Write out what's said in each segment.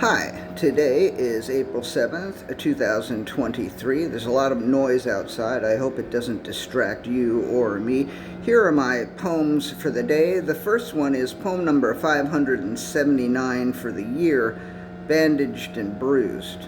Hi, today is April 7th, 2023. There's a lot of noise outside. I hope it doesn't distract you or me. Here are my poems for the day. The first one is poem number 579 for the year, Bandaged and Bruised.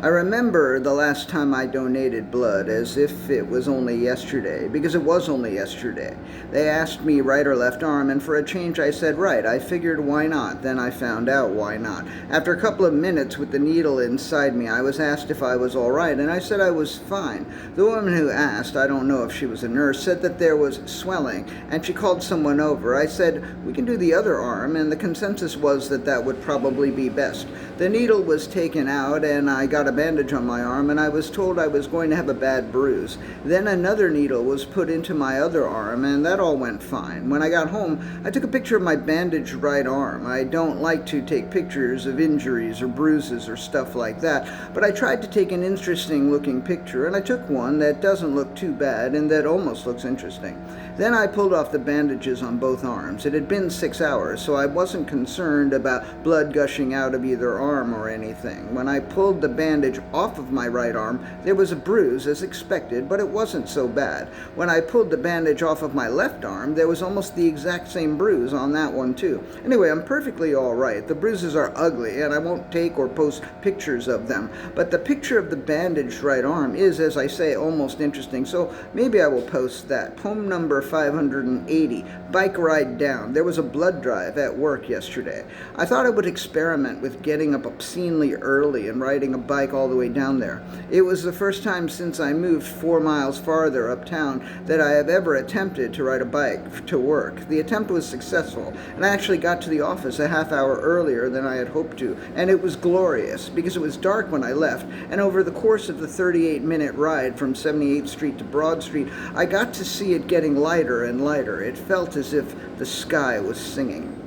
I remember the last time I donated blood as if it was only yesterday, because it was only yesterday. They asked me right or left arm, and for a change I said right. I figured why not, then I found out why not. After a couple of minutes with the needle inside me, I was asked if I was all right, and I said I was fine. The woman who asked, I don't know if she was a nurse, said that there was swelling, and she called someone over. I said, we can do the other arm, and the consensus was that that would probably be best. The needle was taken out, and I got a bandage on my arm, and I was told I was going to have a bad bruise. Then another needle was put into my other arm, and that all went fine. When I got home, I took a picture of my bandaged right arm. I don't like to take pictures of injuries or bruises or stuff like that, but I tried to take an interesting looking picture, and I took one that doesn't look too bad and that almost looks interesting. Then I pulled off the bandages on both arms. It had been 6 hours, so I wasn't concerned about blood gushing out of either arm or anything. When I pulled the bandage off of my right arm, there was a bruise as expected, but it wasn't so bad. When I pulled the bandage off of my left arm, there was almost the exact same bruise on that one too. Anyway, I'm perfectly all right. The bruises are ugly, and I won't take or post pictures of them, but the picture of the bandaged right arm is, as I say, almost interesting, so maybe I will post that. Poem number 580, Bike Ride Down. There was a blood drive at work yesterday. I thought I would experiment with getting up obscenely early and riding a bike all the way down there. It was the first time since I moved 4 miles farther uptown that I have ever attempted to ride a bike to work. The attempt was successful, and I actually got to the office a half hour earlier than I had hoped to, and it was glorious because it was dark when I left, and over the course of the 38-minute ride from 78th Street to Broad Street, I got to see it getting lighter and lighter. It felt as if the sky was singing.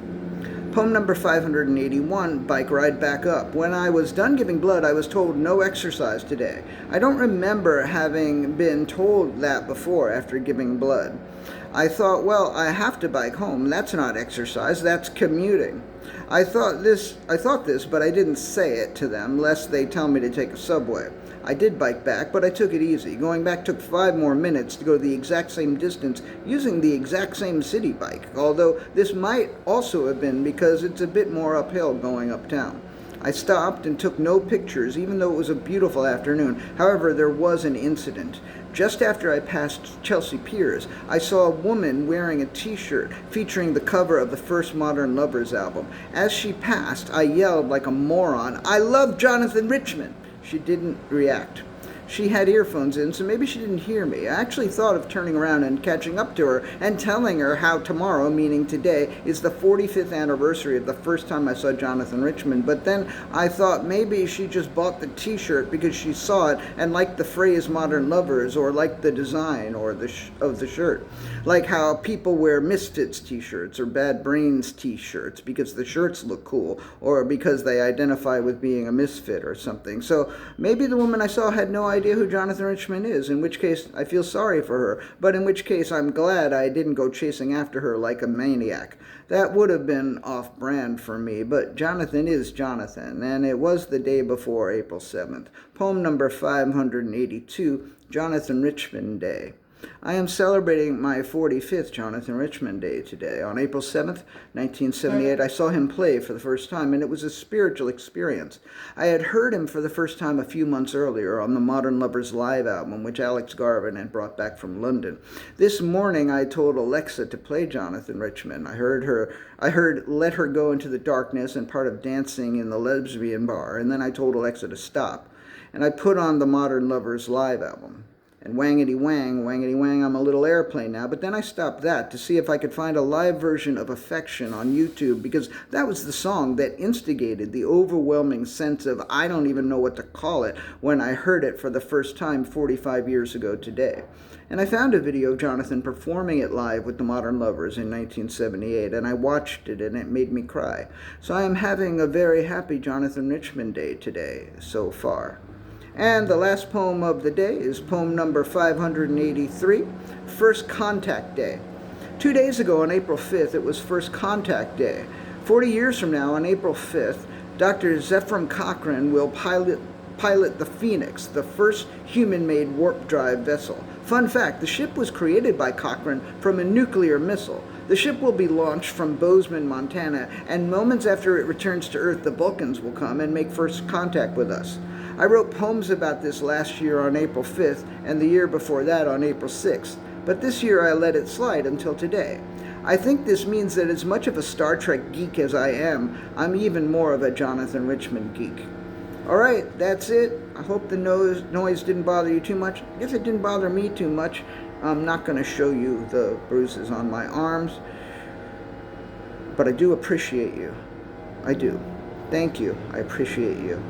Poem number 581, Bike Ride Back Up. When I was done giving blood, I was told no exercise today. I don't remember having been told that before after giving blood. I thought, well, I have to bike home. That's not exercise, that's commuting. I thought this, but I didn't say it to them, lest they tell me to take a subway. I did bike back, but I took it easy. Going back took 5 more minutes to go the exact same distance using the exact same city bike, although this might also have been because it's a bit more uphill going uptown. I stopped and took no pictures, even though it was a beautiful afternoon. However, there was an incident. Just after I passed Chelsea Piers, I saw a woman wearing a t-shirt featuring the cover of the first Modern Lovers album. As she passed, I yelled like a moron, "I love Jonathan Richman!" She didn't react. She had earphones in, so maybe she didn't hear me. I actually thought of turning around and catching up to her and telling her how tomorrow, meaning today, is the 45th anniversary of the first time I saw Jonathan Richman, but then I thought maybe she just bought the t-shirt because she saw it and liked the phrase Modern Lovers, or liked the design of the shirt. Like how people wear Misfits t-shirts or Bad Brains t-shirts because the shirts look cool, or because they identify with being a misfit or something. So maybe the woman I saw had no idea who Jonathan Richman is, in which case I feel sorry for her, but in which case I'm glad I didn't go chasing after her like a maniac. That would have been off-brand for me, but Jonathan is Jonathan, and it was the day before April 7th. Poem number 582, Jonathan Richman Day. I am celebrating my 45th Jonathan Richman Day today. On April 7th, 1978, I saw him play for the first time, and it was a spiritual experience. I had heard him for the first time a few months earlier on the Modern Lovers live album, which Alex Garvin had brought back from London. This morning, I told Alexa to play Jonathan Richman. I heard Let Her Go Into the Darkness and part of Dancing in the Lesbian Bar, and then I told Alexa to stop. And I put on the Modern Lovers live album. And wangity wang, I'm a little airplane now. But then I stopped that to see if I could find a live version of Affection on YouTube, because that was the song that instigated the overwhelming sense of I don't even know what to call it when I heard it for the first time 45 years ago today. And I found a video of Jonathan performing it live with the Modern Lovers in 1978, and I watched it, and it made me cry. So I am having a very happy Jonathan Richman Day today, so far. And the last poem of the day is poem number 583, First Contact Day. 2 days ago on April 5th, it was First Contact Day. 40 years from now, on April 5th, Dr. Zephram Cochrane will pilot the Phoenix, the first human-made warp-drive vessel. Fun fact, the ship was created by Cochrane from a nuclear missile. The ship will be launched from Bozeman, Montana, and moments after it returns to Earth, the Vulcans will come and make first contact with us. I wrote poems about this last year on April 5th, and the year before that on April 6th, but this year I let it slide until today. I think this means that as much of a Star Trek geek as I am, I'm even more of a Jonathan Richman geek. Alright, that's it. I hope the noise didn't bother you too much. I guess it didn't bother me too much. I'm not going to show you the bruises on my arms, but I do appreciate you. I do. Thank you. I appreciate you.